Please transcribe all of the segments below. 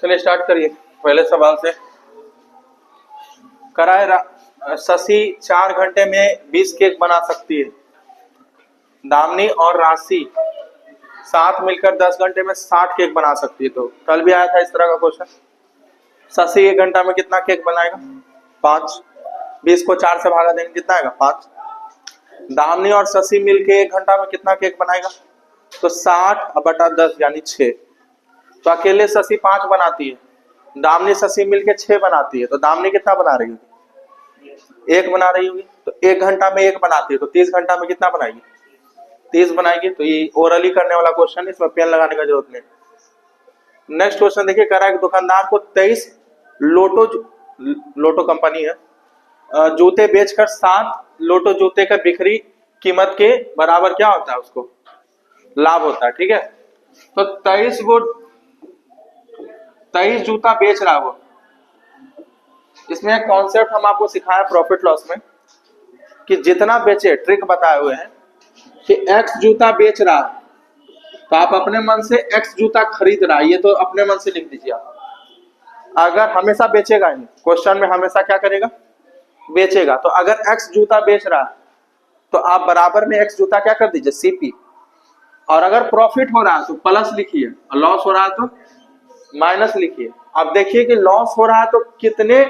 चलिए स्टार्ट करिए पहले सवाल से। शशि 4 घंटे में 20 केक बना सकती है। दामिनी और राशि साथ मिलकर 10 घंटे में 60 केक बना सकती है। तो कल भी आया था इस तरह का क्वेश्चन। शशि 1 घंटा में कितना केक बनाएगा? 5। 20 को 4 से भागा देंगे, कितना आएगा? 5। दामिनी और शशि मिलके 1 घंटा में कितना केक बनाएगा? तो 60/10 यानी 6। तो अकेले शशि 5 बनाती है, दामिनी शशि मिलके 6 बनाती है। तो दामिनी कितना बना रही होगी? 1 बना रही होगी। तो 1 घंटा में 1 बनाती है, तो 30 घंटा में कितना बनाएगी? 30 बनाएगी। तो ये ओरली करने वाला क्वेश्चन है, इसमें पेन लगाने का जरूरत नहीं। नेक्स्ट क्वेश्चन देखिए, कह रहा है कि दुकानदार को 23 लोटो कंपनी है जूते बेचकर 7 लोटो जूते का बिक्री कीमत के बराबर क्या होता है? उसको लाभ होता है। ठीक है, तो 23 जूता बेच रहा है वो। इसमें एक कॉन्सेप्ट हम आपको सिखाया प्रॉफिट लॉस में कि जितना बेचे, ट्रिक बताए हुए हैं कि x जूता बेच रहा है तो आप अपने मन से x जूता खरीद रहा है, ये तो अपने मन से लिख दीजिए आप। अगर हमेशा बेचेगा ही, क्वेश्चन में हमेशा क्या करेगा? बेचेगा। तो अगर x जूता बेच रहा है तो आप बराबर में x जूता क्या कर दीजिए? CP। और अगर प्रॉफिट हो रहा है तो प्लस लिखिए, और लॉस हो रहा है तो माइनस लिखिए। अब देखिए कि लॉस हो रहा है तो कितने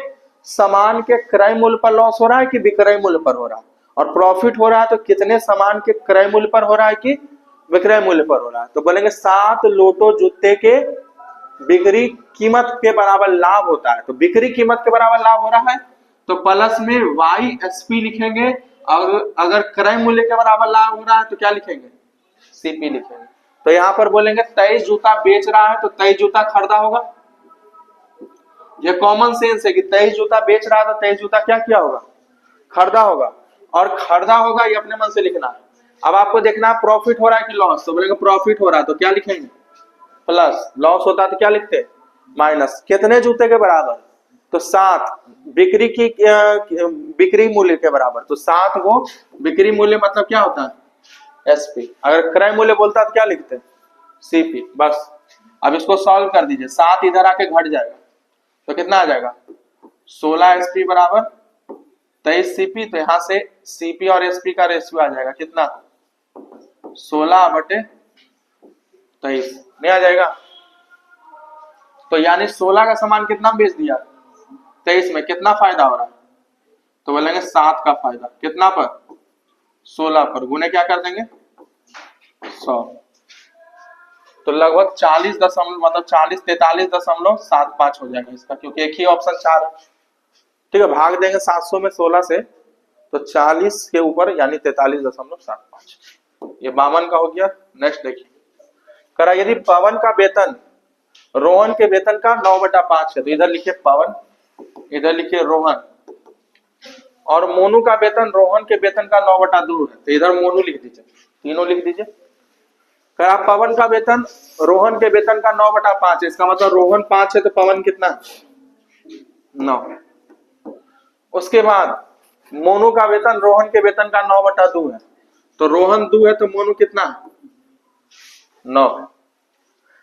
सामान के क्रय मूल्य पर लॉस हो रहा है कि विक्रय मूल्य पर हो रहा है, और प्रॉफिट हो रहा है तो कितने सामान के क्रय मूल्य पर हो रहा है कि विक्रय मूल्य पर हो रहा है। तो बोलेंगे 7 लोटो जूते के बिक्री कीमत के बराबर लाभ होता है। तो बिक्री कीमत के बराबर लाभ हो रहा है तो प्लस में YSP लिखेंगे, और अगर क्रय मूल्य के बराबर लाभ हो रहा है तो क्या लिखेंगे? CP लिखेंगे। तो यहां पर बोलेंगे 23 जूता बेच रहा है तो 23 जूता खरीदा होगा। ये कॉमन सेंस है कि 23 जूता बेच रहा है तो 23 जूता क्या किया होगा? खरीदा होगा। और खरीदा होगा ये अपने मन से लिखना है। अब आपको देखना है प्रॉफिट हो रहा है कि लॉस। तो बोलेंगे प्रॉफिट हो रहा है तो क्या लिखेंगे? प्लस। लॉस होता है तो क्या लिखते? माइनस। कितने जूते के बराबर? तो 7 बिक्री मूल्य के बराबर। तो 7 वो बिक्री मूल्य मतलब क्या होता है? SP। अगर क्रय मूल्य बोलता तो क्या लिखते? CP। बस। अब इसको सॉल्व कर दीजिए, 7 इधर आके घट जाएगा तो कितना आ जाएगा? 16 SP बराबर 23 CP। तो यहां से CP और SP का रेशियो आ जाएगा कितना? 16/23 नहीं आ जाएगा? तो यानी 16 का सामान कितना बेच दिया? 23 में। कितना फायदा हो रहा है? तो बोलेंगे 7 का फायदा। कितना पर? 16 पर। गुने क्या कर देंगे? 100। तो लगभग 43.75 हो जाएगा इसका, क्योंकि एक ही ऑप्शन 4 है। ठीक है, भाग देंगे 700 में 16 से तो 40 के ऊपर यानी 43.75। ये 52 का हो गया। नेक्स्ट देखिए, करा यदि पवन का वेतन रोहन के वेतन का 9/5 है तो इधर लिखिए पवन, इधर लिखिए रोहन, और मोनू का वेतन रोहन के वेतन का 9/2 है तो इधर मोनू लिख दीजिए, तीनों लिख दीजिए। करा पवन का वेतन रोहन के वेतन का 9/5 है, इसका मतलब रोहन 5 है तो पवन कितना? 9। उसके बाद मोनू का वेतन रोहन के वेतन का 9/2 है तो रोहन 2 है तो मोनू कितना? 9 है।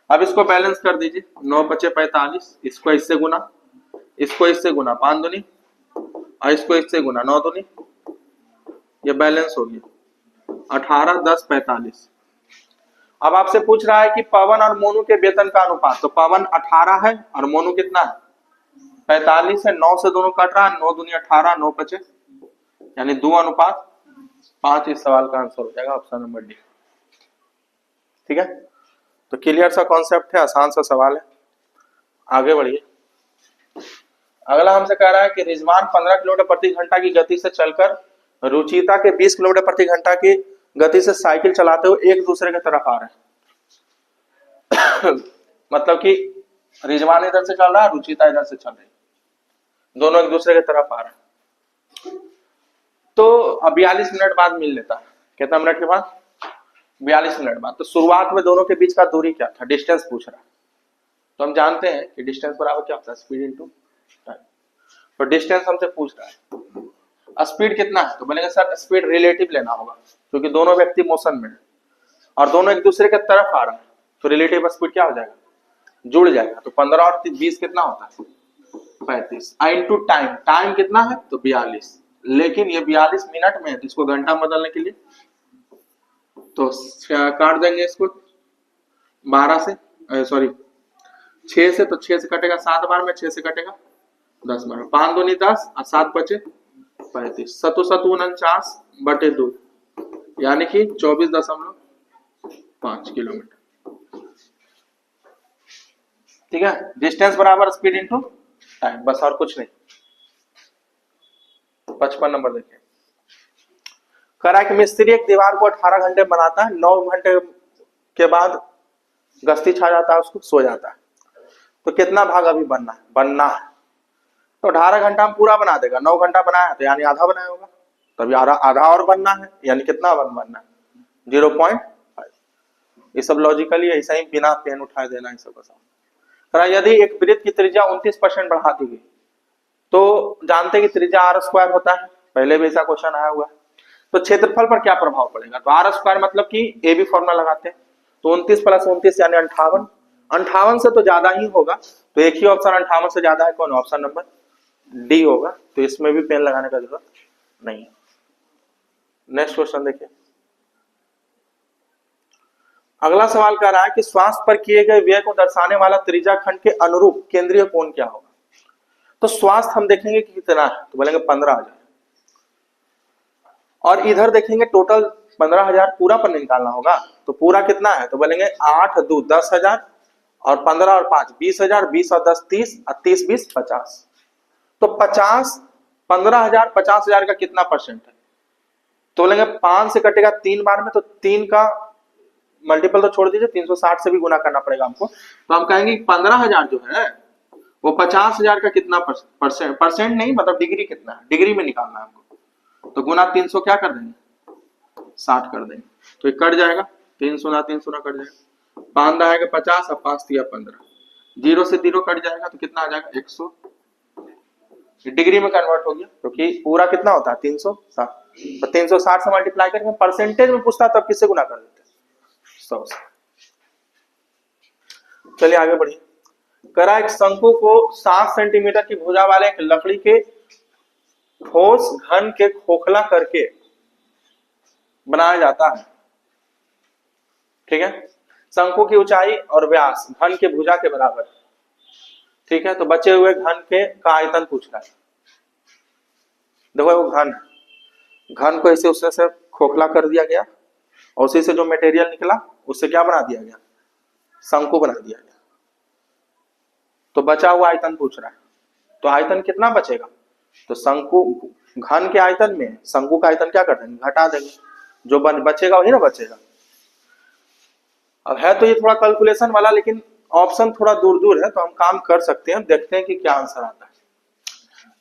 अब इसको बैलेंस कर दीजिए, 9 × 5 = 45। इसको इससे गुना, इसको इससे गुना 5 दूनी, और इसको इससे गुना 9 दूनी। ये बैलेंस हो गया 18, 10, 45। अब आपसे पूछ रहा है कि पवन और मोनू के वेतन का अनुपात। तो पवन 18 है और मोनू कितना है? 45 है। 9 से दोनों कट रहा है, 9 दूनी 18, 9 × 5 यानी 2:5। इस सवाल का आंसर हो जाएगा ऑप्शन नंबर डी। ठीक है, तो क्लियर सा कॉन्सेप्ट है, आसान सा सवाल है। आगे बढ़िए। अगला हमसे कह रहा है कि रिजवान 15 किलोमीटर प्रति घंटा की गति से चलकर रुचिता के 20 किलोमीटर प्रति घंटा की गति से साइकिल चलाते हुए एक दूसरे की तरफ आ रहे हैं। मतलब कि रिजवान इधर से चल रहा है, रुचिता इधर से चल रही है, दोनों एक दूसरे की तरफ आ रहे हैं। तो अब 42 मिनट बाद मिल लेता है। कितना मिनट के बाद? 42 मिनट बाद। तो शुरुआत में दोनों के बीच का दूरी क्या था? डिस्टेंस पूछ रहा है। तो हम जानते हैं कि डिस्टेंस बराबर क्या होता है? Speed into time. तो डिस्टेंस हमसे पूछ रहा है, स्पीड कितना है? तो बोलेंगे सर स्पीड रिलेटिव लेना होगा, क्योंकि दोनों व्यक्ति मोशन में है और दोनों एक दूसरे के तरफ आ रहा है, तो रिलेटिव स्पीड क्या हो जाएगा? जुड़ जाएगा तो 15 और 20 कितना होता है 35 इंटू टाइम, टाइम कितना है तो 42, लेकिन ये 42 मिनट में है तो इसको घंटा में बदलने के लिए तो काट देंगे इसको 12 से, सॉरी 6 से, तो 6 से कटेगा 7 बार में, 6 से कटेगा 10 बार में, 5 दूनी 10 और 7 बचे 35, 7 बटे 2 यानी कि 24.5 किलोमीटर। ठीक है, डिस्टेंस बराबर स्पीड इंटू टाइम, बस और कुछ नहीं। 55 नंबर देखिए, करा कि मिस्त्री एक दीवार को 18 घंटे बनाता है, 9 घंटे के बाद गस्ती छा जाता है, उसको सो जाता है, तो कितना भाग अभी बनना है तो 18 घंटा में पूरा बना देगा, 9 घंटा बनाया तो यानी आधा बनाया होगा, तभी आधा और बनना है, यानी कितना बनना है 0.5। ये सब लॉजिकली ऐसा ही बिना पेन उठाए देना है सबको समझ। यदि एक वृत्त की त्रिज्या 29% बढ़ा दी गई तो जानते हैं कि त्रिज्या आर स्क्वायर होता है, पहले भी ऐसा क्वेश्चन आया हुआ है, तो क्षेत्रफल पर क्या प्रभाव पड़ेगा, तो आर स्क्वायर मतलब कि ए बी फॉर्मूला लगाते हैं, तो 29 + 29 यानी 58, 58 से तो ज्यादा ही होगा, तो एक ही ऑप्शन 58 से ज्यादा है, कौन, ऑप्शन नंबर डी होगा, तो इसमें भी पेन लगाने का जरूरत नहीं है। नेक्स्ट क्वेश्चन देखिए, अगला सवाल कह रहा है कि स्वास्थ्य पर किए गए व्यय को दर्शाने वाला त्रिज्या खंड के अनुरूप केंद्रीय कोण क्या होगा, तो स्वास्थ्य हम देखेंगे कि कितना है तो बोलेंगे 15,000, और इधर देखेंगे टोटल 15,000 पूरा पर निकालना होगा, तो पूरा कितना है तो बोलेंगे 8 2 10,000 और 15 और 5 20,000, 20 और 10 30 और 30 20 50, तो 50 15,000 50,000 का कितना परसेंट है तो बोलेंगे 5 से कटेगा 3 बार में, तो 3 का मल्टीपल तो छोड़ दीजिए, 360 से भी गुना करना पड़ेगा हमको, तो हम कहेंगे 15,000 जो है वो 50,000 का कितना परसेंट नहीं मतलब डिग्री कितना है, डिग्री में निकालना है हमको, तो गुना 300 क्या कर देंगे 60 कर देंगे, तो ये कट जाएगा 300 ना कट जाएगा, 5 आएगा 50 और 5 दिया 15, 0 से 0 कट जाएगा तो कितना आ जाएगा 100, डिग्री में कन्वर्ट हो गया, क्योंकि पूरा कितना होता है 360, तो 360 से मल्टीप्लाई करके परसेंटेज में पूछता तब किससे गुना कर देते 100 से। चलिए आगे बढ़िए, करा एक शंकु को 7 सेंटीमीटर की भुजा वाले एक लकड़ी के ठोस घन के खोखला करके बनाया जाता है। ठीक है, शंकु की ऊंचाई और व्यास घन के भुजा के बराबर, ठीक है, तो बचे हुए घन के का आयतन पूछ रहा है। देखो वो घन को ऐसे उससे से खोखला कर दिया गया और उसी से जो मटेरियल निकला उससे क्या बना दिया गया शंकु बना दिया गया, तो बचा हुआ आयतन पूछ रहा है, तो आयतन कितना बचेगा तो शंकु घन के आयतन में शंकु का आयतन क्या कर देंगे घटा देंगे, जो बचेगा वही ना बचेगा। अब है तो ये थोड़ा कैलकुलेशन वाला, लेकिन ऑप्शन थोड़ा दूर दूर है तो हम काम कर सकते हैं, देखते हैं कि क्या आंसर आता है।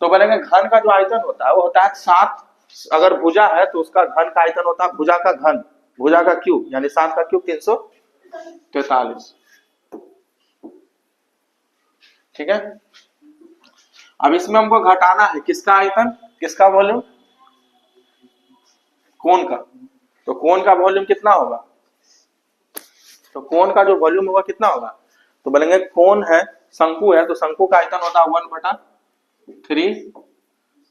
तो बोलेंगे घन का जो आयतन होता है वो होता है 7, अगर भुजा है तो उसका घन का आयतन होता है भुजा का घन, भुजा का क्यूब यानी 7 का क्यूब 343। ठीक है, अब इसमें हमको घटाना है किसका आयतन, किसका वॉल्यूम, कोण का, तो कोण का वॉल्यूम कितना होगा, तो कोण का जो वॉल्यूम होगा कितना होगा, तो बोलेंगे कोण है शंकु है तो शंकु का आयतन होता है 1/3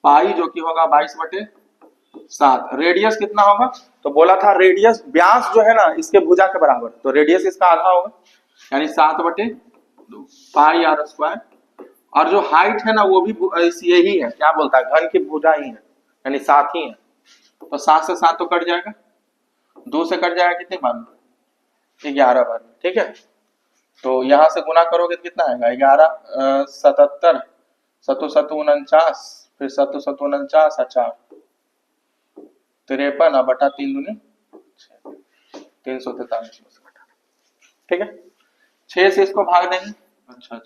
पाई जो कि होगा 22/7, रेडियस कितना होगा तो बोला था रेडियस व्यास जो है ना इसके भुजा के बराबर, तो रेडियस इसका आधा होगा यानी 7/2 पाई r स्क्वायर, और जो हाइट है ना वो भी यही है, क्या बोलता है घन की भुजा ही है यानी 7 ही है, तो 7 से 7 तो कट जाएगा, 2 से कट जाएगा कितनी बार 11 बार में। ठीक है, तो यहां से गुना करोगे तो कितना आएगा 11 77 7 7 49 फिर 7 7 49 और 4 53 बटा 3 दूनी 343। ठीक है, 6 से इसको भाग देंगे, अच्छा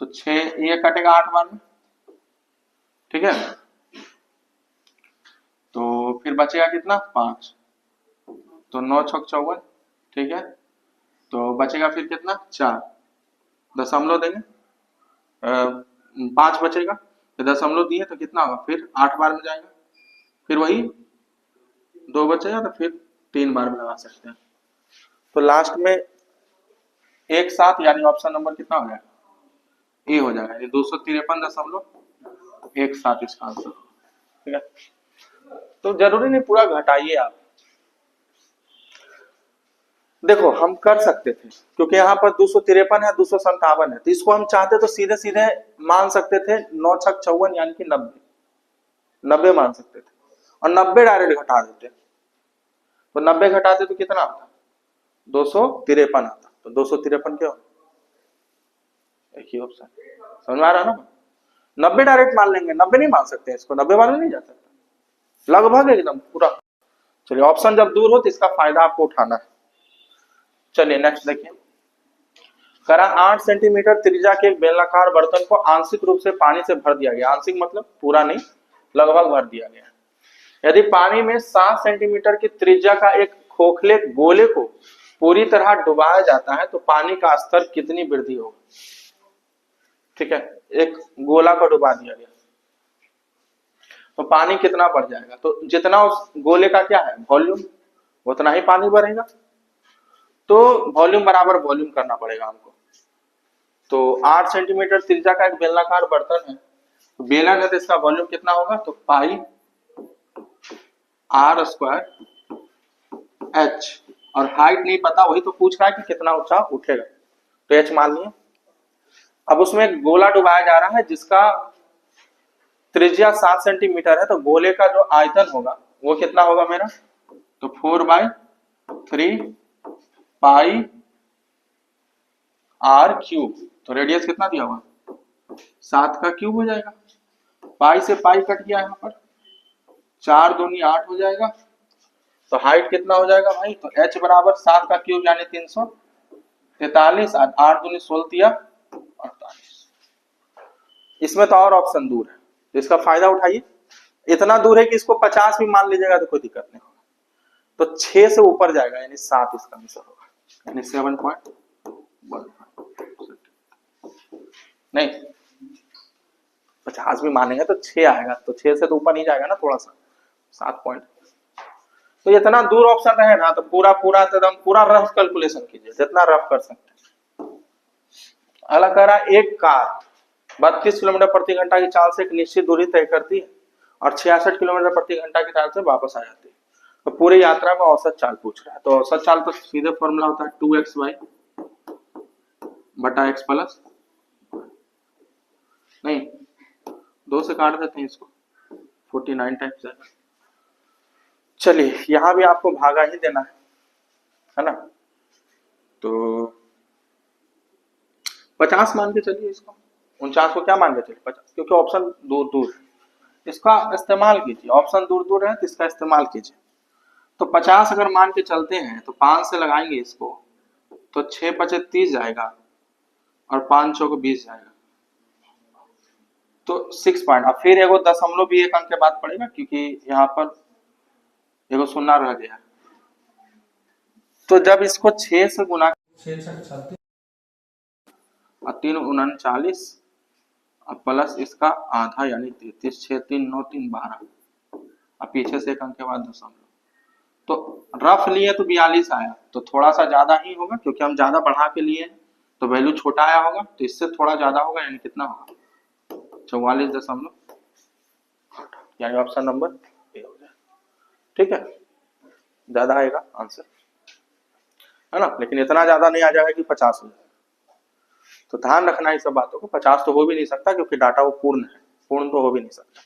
तो 6 ये कटेगा 8 बार में। ठीक है, तो फिर बचेगा कितना 5, तो 9 6 54। ठीक है, तो बचेगा फिर कितना 4, दशमलव देंगे 5 बचेगा, तो दशमलव दिए तो कितना होगा फिर 8 बार में जाएगा, फिर वही 2 बचेगा तो फिर 3 बार में लगा सकते हैं, तो लास्ट में एक साथ, यानी ऑप्शन नंबर कितना हो जाएगा, ए हो जाएगा, यानी 253.17 इसका आंसर। ठीक है, तो जरूरी नहीं पूरा घटाइए आप, देखो हम कर सकते थे क्योंकि यहाँ पर 253 है, 257 है, तो इसको हम चाहते तो सीधे सीधे मान सकते थे 9 छक 54 यानी कि 90 मान सकते थे, और 90 डायरेक्ट घटा देते, तो 90 घटाते तो कितना आता, 253 आता, तो 253 क्या हो, एक ही ऑप्शन, समझ में आ रहा है ना। 90 डायरेक्ट मान लेंगे, 90 नहीं मान सकते इसको, 90 माना नहीं जा सकता, लगभग एकदम पूरा। चलिए ऑप्शन जब दूर हो तो इसका फायदा आपको उठाना है। चलिए नेक्स्ट देखिए, करा 8 सेंटीमीटर त्रिज्या के एक बेलनाकार बर्तन को आंशिक रूप से पानी से भर दिया गया, आंशिक मतलब पूरा नहीं, लगभग भर दिया गया। यदि पानी में 7 सेंटीमीटर की त्रिज्या का एक खोखले गोले को पूरी तरह डुबाया जाता है तो पानी का स्तर कितनी वृद्धि होगी। ठीक है, एक गोला को डुबा दिया गया तो पानी कितना बढ़ जाएगा, तो जितना उस गोले का क्या है वॉल्यूम, उतना ही पानी बढ़ेगा, तो वॉल्यूम बराबर वॉल्यूम करना पड़ेगा हमको। तो 8 सेंटीमीटर त्रिज्या का एक बेलनाकार बर्तन है, तो बेलन है तो इसका वॉल्यूम कितना होगा, तो पाई आर स्क्वायर एच, और हाइट नहीं पता, वही तो पूछ रहा है कि कितना ऊंचा उठेगा, तो एच मान लिया। अब उसमें एक गोला डुबाया जा रहा है जिसका त्रिज्या 7 सेंटीमीटर है, तो गोले का जो आयतन होगा वो कितना होगा मेरा, तो 4/3 पाई आर क्यूब, तो रेडियस कितना दिया हुआ 7 का क्यूब हो जाएगा, पाई से पाई कट गया यहाँ पर, 4 दूनी 8 हो जाएगा, तो हाइट कितना हो जाएगा भाई, तो h बराबर 7 का क्यूब यानी 343, 8 दूनी 16 दिया 48। इसमें तो और ऑप्शन दूर है, तो इसका फायदा उठाइए, इतना दूर है कि इसको 50 भी मान लीजिएगा तो कोई दिक्कत नहीं होगा, तो 6 से ऊपर जाएगा यानी 7 इसका आंसर होगा, यानी 7.1 नहीं, 50 भी मानेंगे तो 6 आएगा, तो 6 से तो ऊपर नहीं जाएगा ना थोड़ा सा, 7 पॉइंट। तो इतना दूर ऑप्शन रहे ना तो पूरा पूरा एकदम पूरा रफ कैलकुलेशन कीजिए, जितना रफ कर सकते हैं। अगला कह रहा एक कार 32 किलोमीटर प्रति घंटा की चाल से एक निश्चित दूरी तय करती है और 66 किलोमीटर प्रति घंटा की चाल से वापस आ जाती है, तो पूरी यात्रा में औसत चाल पूछ रहा है, तो औसत चाल तो सीधे फॉर्मूला होता है 2x/x प्लस, नहीं 2 से काट देते हैं इसको, 49 टाइम्स जाएगा। चलिए यहां भी आपको भागा ही देना है ना, तो 50 मान के चलिए इसको, 49 को क्या मान के चलिए 50, क्योंकि ऑप्शन दूर दूर है, इसका इस्तेमाल कीजिए, ऑप्शन दूर दूर है तो इसका इस्तेमाल कीजिए। तो 50 अगर मान के चलते हैं तो 5 से लगाएंगे इसको, तो 6×5 30 जाएगा और 5 चौक 20 जाएगा, तो 6 पॉइंट। अब फिर एगो दशमलव भी एक अंक के बाद पड़ेगा क्योंकि यहाँ पर एगो शून्य रह गया, तो जब इसको 6 से गुना, 6 6 36 और 3 39 और प्लस इसका आधा यानी 33, 6 3 9 3 12 और पीछे से एक अंक के बाद दशमलव, तो रफ लिए तो 42 आया, तो थोड़ा सा ज्यादा ही होगा क्योंकि हम ज्यादा बढ़ा के लिए तो वैल्यू छोटा आया होगा, तो इससे थोड़ा ज्यादा होगा, यानी कितना होगा 44.8, यानी ऑप्शन नंबर ए हो जाए। ठीक है, ज्यादा आएगा आंसर है ना, लेकिन इतना ज्यादा नहीं आ जाएगा कि 50 हो जाए, तो ध्यान रखना इस सब बातों को, 50 तो हो भी नहीं सकता क्योंकि डाटा वो पूर्ण है, पूर्ण तो हो भी नहीं सकता।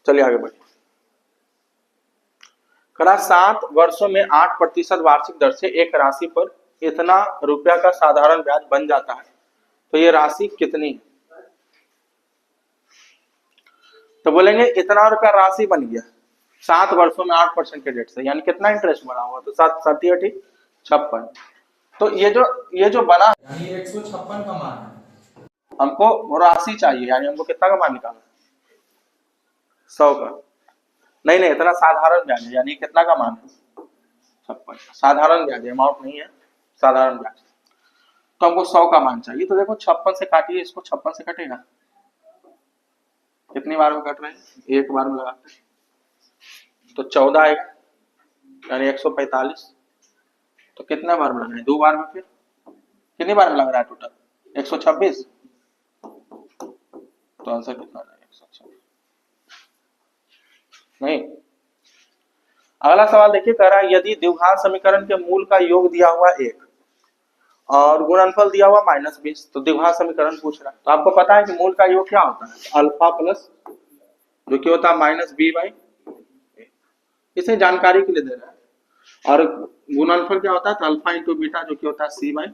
चलिए आगे बढ़िए, करा 7 वर्षों में 8% वार्षिक दर से एक राशि पर इतना रुपया का साधारण ब्याज बन जाता है, तो ये राशि कितनी है, तो बोलेंगे इतना रुपया राशि बन गया 7 वर्षों में 8% के रेट से, यानी कितना इंटरेस्ट बना हुआ, तो 7 7 8 56, तो ये जो बना यानी 156 का मान है, हमको वो राशि चाहिए, यानी हमको कितना का मान निकालना है 100 का, नहीं नहीं इतना साधारण ब्याज है, यानी कितना का मान है 56, साधारण ब्याज अमाउंट नहीं है, साधारण ब्याज, तो हमको 100 का मान चाहिए, तो देखो 56 से काटिए इसको, 56 से कटेगा, कितनी बार में कट रहे हैं, एक बार में लगाते हैं, तो 14 आएगा यानी 145, तो कितने बार में लग रहा है? 2 बार में। फिर कितनी बार में लग रहा है टोटल? 126। तो आंसर कितना आ जाएगा? 126 नहीं। अगला सवाल देखिए, कह रहा है यदि द्विघात समीकरण के मूल का योग दिया हुआ 1 और गुणनफल दिया हुआ -20, तो द्विघात समीकरण पूछ रहा है। तो आपको पता है कि मूल का योग क्या होता है? अल्फा प्लस जो कि होता है -b/a। इसे जानकारी के लिए दे रहा है। और गुणनफल क्या होता है? तो अल्फा इंटू बीटा जो कि होता है c/।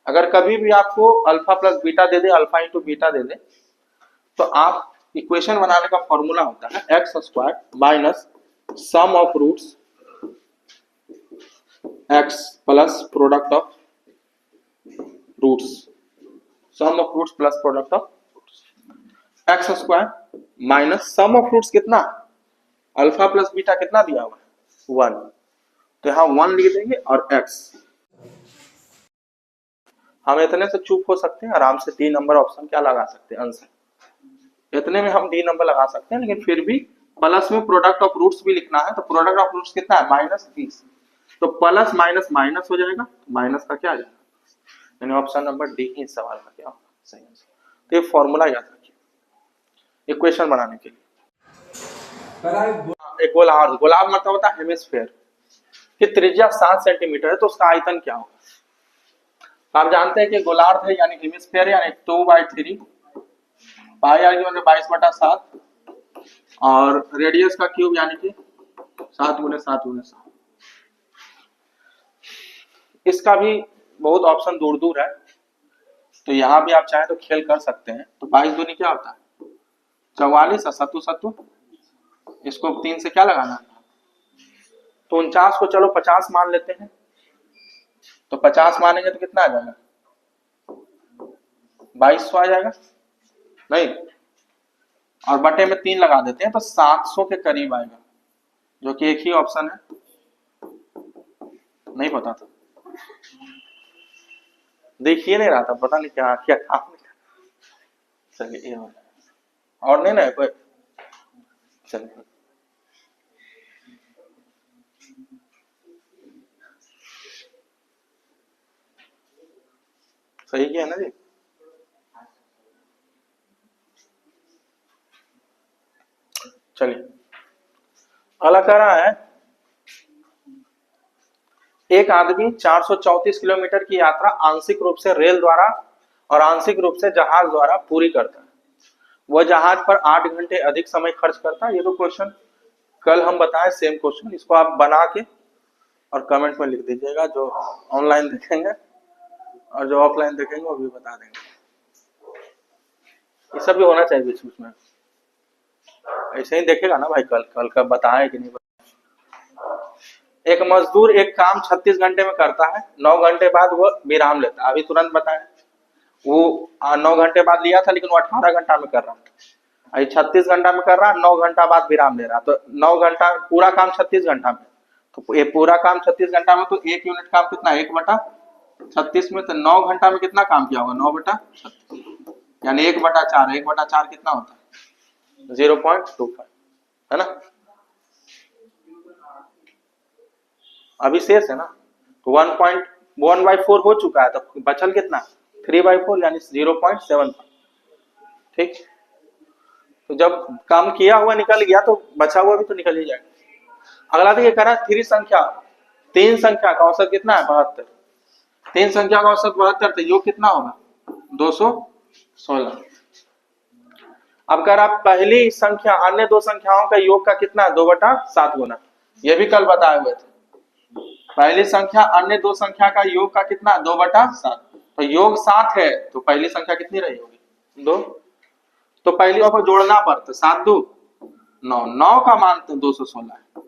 अगर कभी भी आपको अल्फा प्लस बीटा दे दे, अल्फा इंटू बीटा दे दे, तो आप इक्वेशन बनाने का फॉर्मूला होता है x² minus sum of roots x plus product of roots, sum of roots plus product of x² minus sum of roots कितना? अल्फा प्लस बीटा कितना दिया हुआ है? 1। तो यहां 1 लिख देंगे और x। हम इतने से चूक हो सकते हैं, आराम से डी नंबर ऑप्शन क्या लगा सकते हैं? आंसर इतने में हम डी नंबर लगा सकते हैं, लेकिन फिर भी प्लस में प्रोडक्ट ऑफ रूट्स भी लिखना है। तो प्रोडक्ट ऑफ रूट्स कितना है? -20। तो प्लस माइनस माइनस हो जाएगा, माइनस का क्या आ जाएगा? यानी ऑप्शन नंबर डी ही इस सवाल का क्या होगा? सही आंसर। तो ये फॉर्मूला याद रखिए इक्वेशन बनाने के लिए। एक गोलार्ध, गोलार्ध मतलब होता है हेमिस्फीयर की त्रिज्या 7 सेंटीमीटर है, तो उसका आयतन क्या होगा? आप जानते हैं कि गोलार्ध है यानी हेमिस्फीयर यानी 2/3 पाई आर की 22/7 और रेडियस का क्यूब यानी कि 7 × 7 × 7। इसका भी बहुत ऑप्शन दूर दूर है, तो यहाँ भी आप चाहें तो खेल कर सकते हैं। तो 22 दूनी क्या होता है? 44 और 7 7, इसको 3 से क्या लगाना है? तो 49 को चलो 50 मान लेते हैं। तो 50 मानेंगे तो कितना आ जाएगा? 2200 आ जाएगा नहीं, और बटे में 3 लगा देते हैं तो 700 के करीब आएगा, जो कि एक ही ऑप्शन है। नहीं पता था, देखिए नहीं रहा था, पता नहीं क्या क्या काम। चलिए और नहीं ना कोई। चलिए सही किया ना जी। चलिए अगला कह रहा है एक आदमी 434 किलोमीटर की यात्रा आंशिक रूप से रेल द्वारा और आंशिक रूप से जहाज द्वारा पूरी करता है। वह जहाज पर 8 घंटे अधिक समय खर्च करता है। ये तो क्वेश्चन कल हम बताए, सेम क्वेश्चन। इसको आप बना के और कमेंट में लिख दीजिएगा, जो ऑनलाइन देखेंगे और जो ऑफलाइन देखेंगे वो भी बता देंगे। ये सब भी होना चाहिए बीच बीच में, ऐसे ही देखेगा ना भाई, कल का बताए कि नहीं बताए। एक मजदूर एक काम 36 घंटे में करता है, 9 घंटे बाद वो विराम लेता है। अभी तुरंत बताया, वो 9 घंटे बाद लिया था, लेकिन वो 18 घंटा में कर रहा था। अभी 36 घंटा में कर रहा है, 9 घंटा बाद विराम ले रहा। तो 9 घंटा पूरा काम 36 घंटा में, तो ये पूरा काम 36 घंटा में, तो 1 यूनिट काम कितना? 1/36 में। तो 9 घंटा में कितना काम किया होगा? 9/36 यानी 1/4। 1/4 कितना होता है? 0.25 है ना। अभी शेष है ना, तो 1/4 हो चुका है, तो बचल कितना? 3/4 यानी 0.75। ठीक, तो जब काम किया हुआ निकल गया तो बचा हुआ भी तो निकल ही जाएगा। अगला देखिए कह रहा है 3 संख्या का औसत कितना है? 72। 3 संख्या का औसत 72, तो योग कितना होगा? 216। अब कह रहा पहली संख्या अन्य 2 संख्याओं का योग का कितना है? 2/7 गुना। ये भी कल बताए हुए थे। पहली संख्या अन्य 2 संख्या का योग का कितना? 2/7। तो योग 7 है, तो पहली संख्या कितनी रही होगी? 2। तो पहली को जोड़ना पड़ता, 7 2 9। 9 का मान तो 216 है,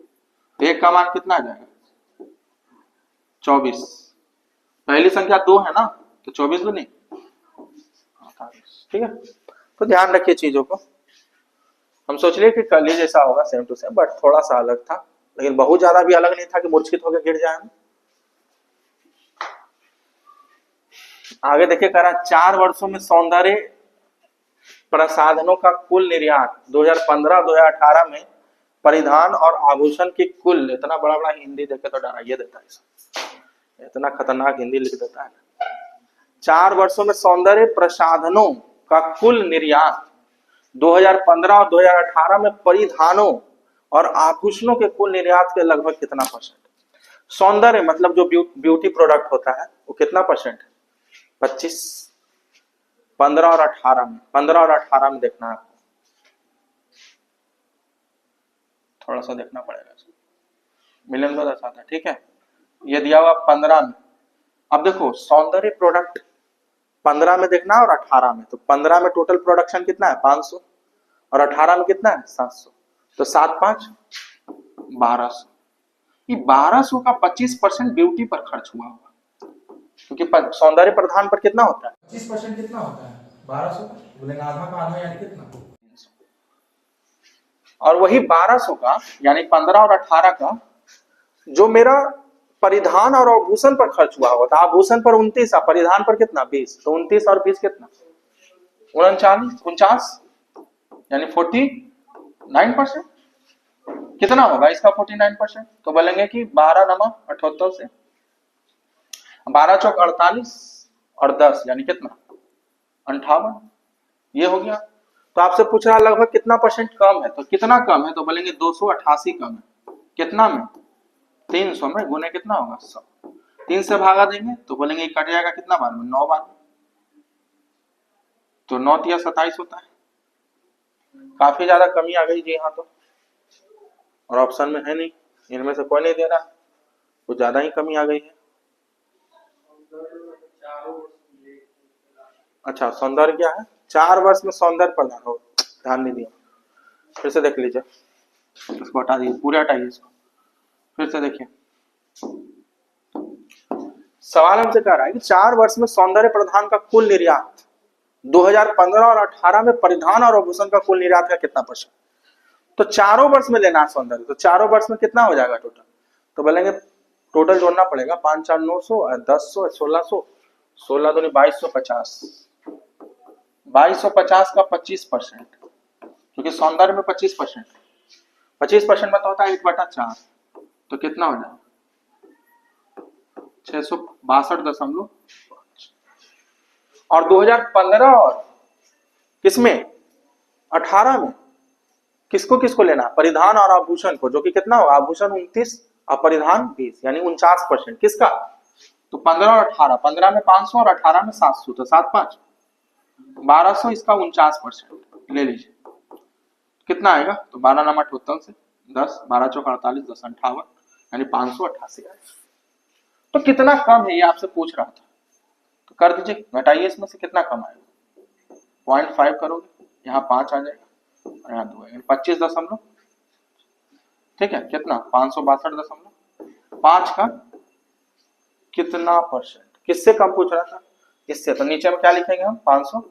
तो 1 का मान कितना आ जाएगा? 24। पहली संख्या 2 है ना, तो 24 नहीं। ठीक है, तो ध्यान रखिए चीजों को। हम सोच लिए कि कल ही जैसा होगा सेम टू सेम, बट थोड़ा सा अलग था, लेकिन बहुत ज्यादा भी अलग नहीं था कि मूर्छित होकर गिर जाए। आगे देखिए, कह रहा 4 वर्षों में सौंदर्य प्रसाधनों का कुल निर्यात 2015-2018 में परिधान और आभूषण की कुल, इतना बड़ा बड़ा हिंदी देखे तो डराइए देता है, इतना खतरनाक हिंदी लिख देता है। 4 वर्षों में सौंदर्य प्रसाधनों का कुल निर्यात 2015 और 2018 में परिधानों और आभूषणों के कुल निर्यात के लगभग कितना परसेंट? सौंदर्य मतलब जो ब्यूटी प्रोडक्ट होता है वो कितना परसेंट है? 25। 15 और 18 में, 15 और 18 में देखना है आपको, थोड़ा सा देखना पड़ेगा, मिलियन में दर्शाता है, ठीक है। ये दिया हुआ 15 में। अब देखो सौंदर्य प्रोडक्ट 15 में देखना है और 18 में, तो 15 में टोटल प्रोडक्शन कितना है? 500, और 18 में कितना है? 700, तो 7 5 1200। ये 1200 का 25% ब्यूटी पर खर्च हुआ होगा, क्योंकि सौंदर्य प्रधान पर कितना होता है? 25% कितना होता है? 1200 का, बोलेंगे आधा का आधा यानी कितना? 300। और वही 1200 का यानी 15 और 18 का जो मेरा परिधान और आभूषण पर खर्च हुआ होगा, आभूषण पर 29, परिधान पर कितना? 20, तो 29 और 20 कितना? 49 यानी 49%। कितना होगा इसका 49%? तो बोलेंगे कि 12 नमा 78 से 12 चौक 48 और 10 यानी कितना? 58। ये हो गया। तो आपसे पूछ रहा लगभग कितना परसेंट कम है, तो कितना कम है? तो बोलेंगे 288 कम है। कितना में? 300 में। गुने कितना होगा? 100। 3 से भागा देंगे तो बोलेंगे कट जाएगा कितना बार में? 9 बार में। तो 9 या 27 होता है। काफी ज्यादा कमी आ गई जी यहाँ तो, और ऑप्शन में है नहीं, इनमें से कोई नहीं दे रहा, कुछ ज्यादा ही कमी आ गई है। अच्छा सौंदर्य क्या है? 4 वर्ष में सौंदर्य प्रदान हो, ध्यान नहीं दिया, फिर से देख लीजिए, इसको हटा दीजिए, पूरे हटाइए इसको, फिर से देखिए। सवाल हमसे कह रहा है कि 4 वर्ष में सौंदर्य प्रधान का कुल निर्यात 2015 और 18 में परिधान और आभूषण का कुल निर्यात का कितना परसेंट? तो चारों वर्ष में लेना है सौंदर्य, तो चारों वर्ष में कितना हो जाएगा टोटल? तो बोलेंगे टोटल जोड़ना पड़ेगा, 5 4 900, 1000, 1600, 16 दूनी 2250, 2250 का 25%, क्योंकि सौंदर्य में 25%, 25% में तो होता है 1/4, तो कितना हो जाएगा? 662.5। और 2015 और किसमें? 18 में किसको किसको लेना? परिधान और आभूषण को, जो कि कितना होगा? आभूषण 29 और परिधान 20, यानी 49%। किसका? तो 15 और 18, 15 में 500 और 18 में 700, तो 7 5 1200, इसका 49% ले लीजिए, कितना आएगा? तो 12 नमा 78 से 10, 12 चौक 48, 10 58, यानी 588 आएगा। तो कितना कम है ये आपसे पूछ रहा था, तो कर दीजिए, घटाइए इसमें से कितना कम आएगा? 0.5 करोगे, यहाँ 5 आ जाएगा और यहाँ 2 आएगा, 25 ठीक है, कितना? 562.5 का कितना परसेंट? किससे कम पूछ रहा था? इससे। तो नीचे में क्या लिखेंगे हम? 500,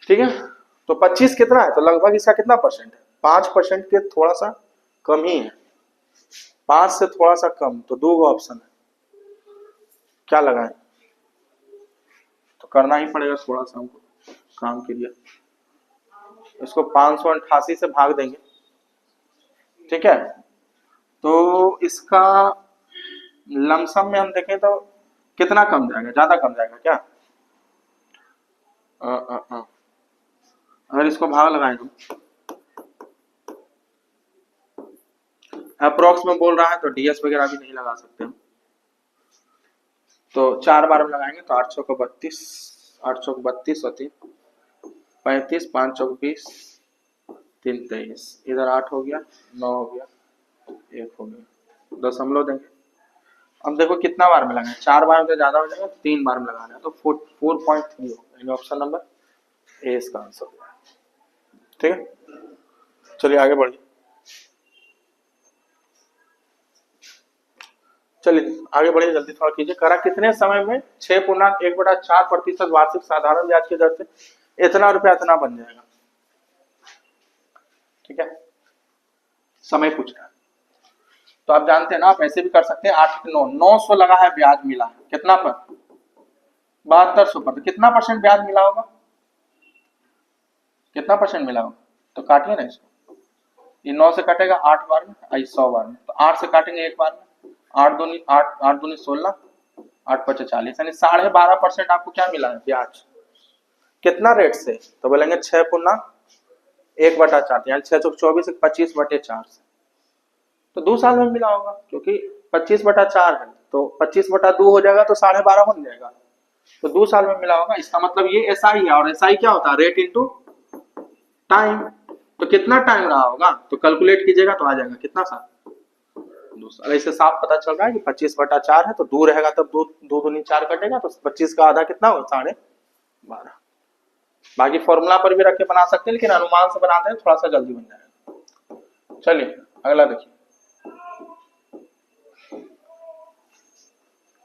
ठीक है। तो 25 कितना है? तो लगभग इसका कितना परसेंट है? 5% के थोड़ा सा कम ही है, 5 से थोड़ा सा कम, तो 2 ऑप्शन है, क्या लगाएं? तो करना ही पड़ेगा थोड़ा सा हमको काम के लिए, इसको 588 से भाग देंगे, ठीक है। तो इसका लमसम में हम देखें तो कितना कम जाएगा? ज्यादा कम जाएगा क्या? अगर इसको भाग लगाएं हम, अप्रोक्स में बोल रहा है तो डीएस वगैरह भी नहीं लगा सकते हम, तो 4 बार में लगाएंगे तो 8 चौक 32, 8 चौक 32 और 3 35, 5 चौक 20, 3 23, इधर 8 हो गया, 9 हो गया, 1 हो गया, दशमलव देंगे। अब देखो कितना बार में लगाए? 4 बार में तो ज्यादा हो जाएगा, 3 बार में लगाना है, तो 4.3 होगा, ऑप्शन नंबर ए इसका आंसर होगा, ठीक है। चलिए आगे बढ़िए, चलिए आगे बढ़िए, जल्दी थोड़ा कीजिए। करा कितने समय में 6.1/4% वार्षिक साधारण ब्याज की दर से इतना रुपया इतना बन जाएगा? ठीक है, समय पूछ रहा है, तो आप जानते हैं ना, आप ऐसे भी कर सकते हैं, 8 9 900 लगा है, ब्याज मिला है कितना पर? 7200 पर, तो कितना परसेंट ब्याज मिला होगा? कितना परसेंट मिला होगा, तो काटिए ना इसको, ये 9 से कटेगा 8 बार में, 100 बार में, तो 8 से काटेंगे एक बार में, 8 दूनी 16, 8 पचे 40, यानी 12.5% आपको क्या मिला है ब्याज। कितना रेट से, तो बोलेंगे 6 पुना 1/4, यानी 6 चौक 24, 25/4 से, तो 2 साल में मिला होगा, क्योंकि 25/4 है तो 25/2 हो जाएगा, तो 12.5 बन जाएगा, तो 2 साल में मिला होगा। इसका मतलब ये एसआई है, और एसआई क्या होता है, रेट इंटू टाइम। तो कितना टाइम रहा होगा, तो कैलकुलेट कीजिएगा तो आ जाएगा कितना साल, 2 साल। ऐसे साफ पता चल रहा है कि 25/4 है, तो 2 रहेगा तब 2 दूनी 4 कटेगा, तो 25 का आधा कितना होगा, 12.5। बाकी फॉर्मूला पर भी रख के बना सकते हैं, लेकिन अनुमान से बनाते हैं थोड़ा सा जल्दी बन जाएगा। चलिए अगला देखिए,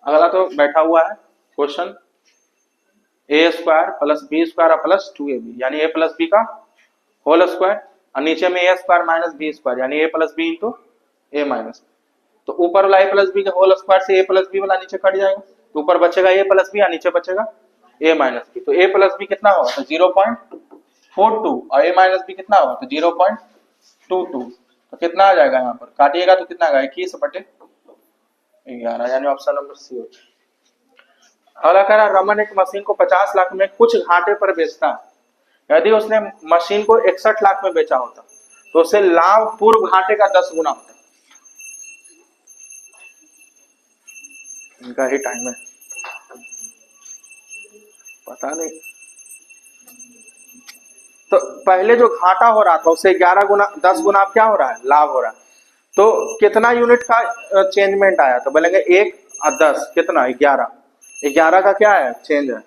अगला तो बैठा हुआ है क्वेश्चन, a² + b² + 2ab, यानी a + b का होल स्क्वायर, और नीचे में a² - b², यानी a + b × a-, तो ऊपर वाला a + b के होल स्क्वायर से a + b वाला नीचे कट जाएगा, तो ऊपर बचेगा a + b और नीचे बचेगा a - b, तो a + b कितना होगा, तो 0.42, और a - b कितना होगा, तो 0.22, तो कितना आ जाएगा, यहाँ पर काटिएगा तो कितना आएगा, 21/11, यानी ऑप्शन नंबर सी हो जाएगा। अगला कह रहा है, रमन एक मशीन को 50 लाख में कुछ घाटे पर बेचता है, यदि उसने मशीन को 61 लाख में बेचा होता तो उसे लाभ पूर्व घाटे का 10 गुना होता। इनका ही टाइम है, पता नहीं, तो पहले जो घाटा हो रहा था उसे 11 गुना 10 गुना क्या हो रहा है, लाभ हो रहा है, तो कितना यूनिट का चेंजमेंट आया, तो बोलेंगे 1 और 10 कितना, 11 का क्या है चेंज है,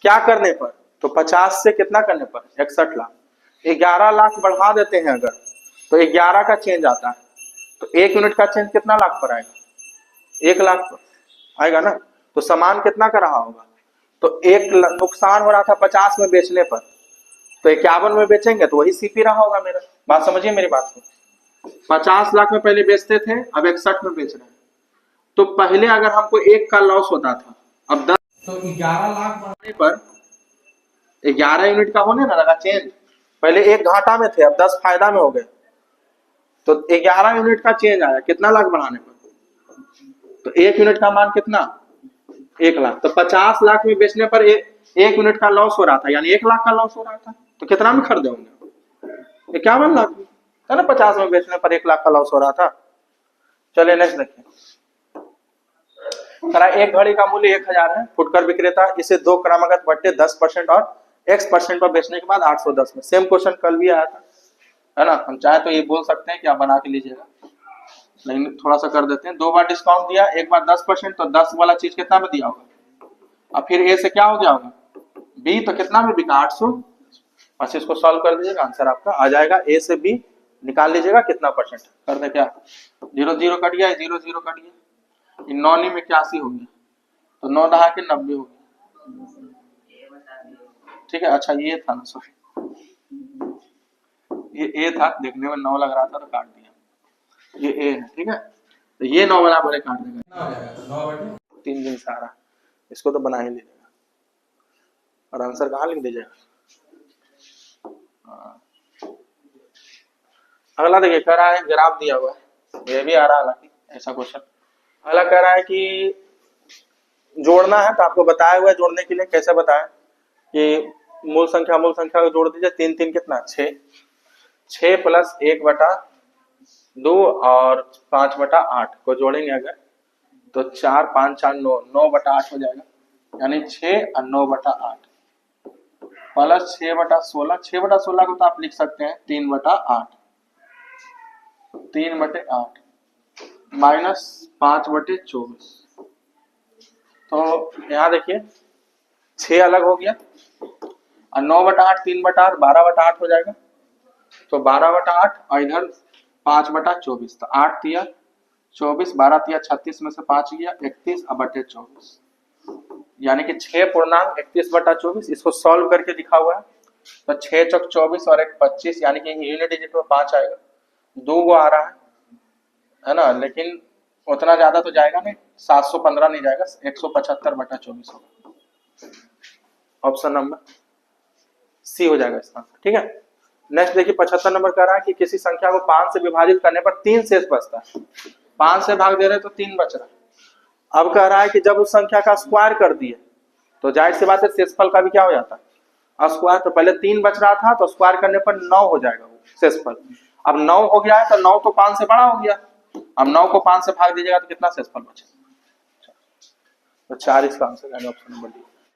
क्या करने पर, तो 50 से कितना करने पर 61 लाख, 11 लाख बढ़ा देते हैं अगर, तो 11 का चेंज आता है, तो 1 यूनिट का चेंज कितना लाख पर आएगा, 1 लाख पर आएगा ना, तो सामान कितना का रहा होगा, तो 1 नुकसान हो रहा था 50 में बेचने पर, तो 51 में बेचेंगे तो वही सीपी रहा होगा मेरा, बात समझिए मेरी बात को, 50 लाख में पहले बेचते थे, अब 61 में बेच रहे हैं, तो पहले अगर हमको 1 का लॉस होता था, अब 10, तो 11 लाख बढ़ाने पर 11 यूनिट का होने ना लगा चेंज, पहले 1 घाटा में थे अब 10 फायदा में हो गए, तो 11 यूनिट का चेंज आया कितना लाख बढ़ाने पर, तो 1 यूनिट का मान कितना 1 लाख, तो 50 लाख में बेचने पर 1 यूनिट का लॉस हो रहा था, यानी 1 लाख का लॉस हो रहा था, तो कितना में खरीदे होंगे, 51 लाख में, है ना, 50 में बेचने पर 1 लाख का लॉस हो रहा था। चलिए नेक्स्ट देखिए, एक घड़ी का मूल्य 1000 है, फुटकर विक्रेता इसे 2 क्रमागत बट्टे 10% और x% पर बेचने के बाद 810 में, सेम क्वेश्चन कल भी आया था, है ना, हम चाहे तो ये बोल सकते हैं कि आप बना के लीजिएगा, लेकिन थोड़ा सा कर देते हैं, 2 बार डिस्काउंट दिया, एक बार 10%, तो 10 वाला चीज कितना में दिया होगा, अब फिर ए से क्या हो गया होगा, बी तो कितना में बिका 800, बस इसको सॉल्व कर दीजिएगा, आंसर आपका आ जाएगा, ए से बी निकाल लीजिएगा कितना परसेंट, कर दे क्या, 0 0 कट गया, 0 0 कट गया, 9 में 81 हो गया, तो 9 दहा के 90 हो गया, ठीक है, अच्छा ये था ना, सॉरी ये ए था, देखने में 9 लग रहा था तो काट दिया, ये ए है, ठीक है, तो ये 9 बराबर काट देगा, कितना हो जाएगा, तो 9/3 दिन सारा, इसको तो बना ही लीजिएगा, और आंसर कहाँ लिख दीजिएगा। अगला देखिए, कह रहा है ग्राफ दिया हुआ है, ये भी आ रहा है हालांकि ऐसा क्वेश्चन, अगला कह रहा है कि जोड़ना है, तो आपको बताया हुआ है जोड़ने के लिए, कैसे बताया कि मूल संख्या को जोड़ दीजिए, 3 3 कितना 6, 6 + 1/2 और 5/8 को जोड़ेंगे अगर, तो 4 5 4 9 9/8 हो जाएगा, यानी 6 और 9/8 प्लस 6/16, 6/16 को तो आप लिख सकते हैं 3/8, 3/8 माइनस 5/24, तो यहाँ देखिए 6 अलग हो गया, और 9/8 3/8 12/8 हो जाएगा, तो 12/8 और इधर 5/24, तो 8 तिया 24, 12 तिया 36 में से 5 गया 31 और बटे 24, यानी कि 6.31/24, इसको सॉल्व करके दिखा हुआ है, तो 6 चौक 24 और 1 25, यानी कि यूनिट डिजिट में 5 आएगा, 2 गो आ रहा है ना, लेकिन उतना ज्यादा तो जाएगा नहीं, 715 नहीं जाएगा, 175/24 होगा, ऑप्शन नंबर सी हो जाएगा इसका आंसर। ठीक है, नेक्स्ट देखिए 75 नंबर कह रहा है कि किसी संख्या को 5 से विभाजित करने पर 3 शेष बचता है। 5 से भाग दे रहे तो 3 बच रहा है। अब कह रहा है कि जब उस संख्या का स्क्वायर कर दिए तो जाहिर सी बात है शेषफल का भी क्या हो जाता है स्क्वायर। तो पहले 3 बच रहा था तो स्क्वायर करने पर 9 हो जाएगा वो शेषफल। अब 9 हो गया है तो 9 तो 5 से बड़ा हो गया। अब 9 को 5 से भाग दीजिएगा तो कितना शेषफल बचेगा। तो 4 इसका आंसर है ऑप्शन नंबर डी।